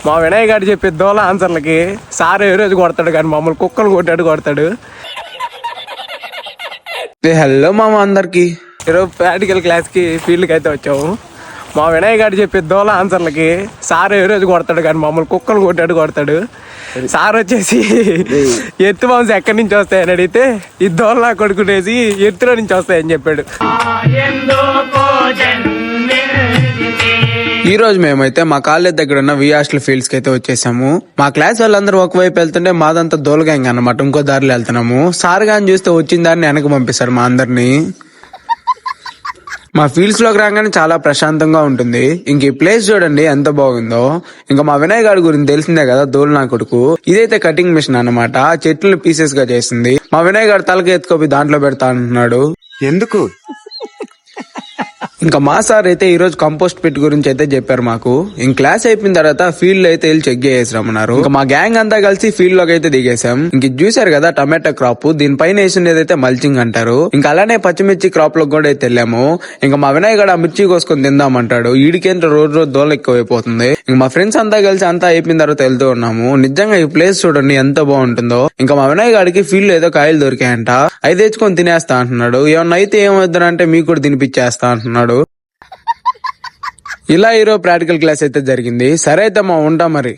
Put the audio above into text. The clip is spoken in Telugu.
మా వినయ్ గారు చెప్పే దోల ఆన్సర్లకి సార్ ఏ రోజు కొడతాడు కానీ మమ్మల్ని కుక్కలు కొట్టాడు. హలో మామ అందరికి. ఈరోజు ప్రాక్టికల్ క్లాస్ కి ఫీల్డ్కి అయితే వచ్చాము. మా వినయ్ గారు చెప్పే దోల ఆన్సర్లకి సార్ ఏ రోజు కొడతాడు కానీ మమ్మల్ని కుక్కలు కొట్టాడు. సార్ వచ్చేసి ఎత్తు మాంసం ఎక్కడి నుంచి వస్తాయని అడిగితే ఈ దోల కొడుకునేసి ఎత్తులో నుంచి వస్తాయని చెప్పాడు. ఈ రోజు మేమైతే మా కాలేజ్ దగ్గర ఉన్న వి హాస్టల్ ఫీల్డ్స్ కి అయితే వచ్చేసాము. మా క్లాస్ వాళ్ళందరూ ఒకవైపు వెళ్తుంటే మాదంతా దోలగాంగ్ అన్నమాట, ఇంకో దారిలో వెళ్తున్నాము. సార్ గాని చూస్తే వచ్చిన దారిని వెనక పంపిస్తారు మా అందరినీ. మా ఫీల్డ్స్ లోకి రాగానే చాలా ప్రశాంతంగా ఉంటుంది. ఇంక ఈ ప్లేస్ చూడండి ఎంత బాగుందో. ఇంకా మా వినయ్ గారి గురించి తెలిసిందే కదా, దోల్నా కొడుకు. ఇదైతే కటింగ్ మిషన్ అన్నమాట, చెట్లను పీసెస్ గా చేసింది. మా వినయ్ గారు తలకి ఎత్తుకోపోయి దాంట్లో పెడతా అంటున్నాడు. ఎందుకు? ఇంకా మా సార్ అయితే ఈ రోజు కంపోస్ట్ పిట్ గురించి అయితే చెప్పారు మాకు. ఇంక క్లాస్ అయిపోయిన తర్వాత ఫీల్డ్ లో అయితే వెళ్ళి చెక్ చేసి రమ్మన్నారు. ఇంకా మా గ్యాంగ్ అంతా కలిసి ఫీల్డ్ లోకి అయితే దిగేసాం. ఇంక చూసారు కదా టమాటో క్రాప్, దీనిపైన వేసినదైతే మల్చింగ్ అంటారు. ఇంకా అలానే పచ్చిమిర్చి క్రాప్ లోకి కూడా అయితే వెళ్ళాము. ఇంకా మా వినయ్ గడ మిర్చి కోసుకొని తిందామంటాడు. ఈడికేంటో రోజు దోల ఎక్కువైపోతుంది. ఇంక మా ఫ్రెండ్స్ అంతా కలిసి అంతా అయిపోయిన తర్వాత వెళ్తూ ఉన్నాము. నిజంగా ఈ ప్లేస్ చూడండి ఎంత బాగుంటుందో. ఇంకా మా వినయ్ గాడికి ఫీల్డ్ ఏదో కాయలు దొరికాయంట, అవి తెచ్చుకొని తినేస్తా అంటున్నాడు. ఏమన్నా అయితే ఏమవుతుందంటే మీకు కూడా తినిపించేస్తా అంటున్నాడు. ఇలా ఈరోజు ప్రాక్టికల్ క్లాస్ అయితే జరిగింది. సరే అయితే మా ఉంటా మరి.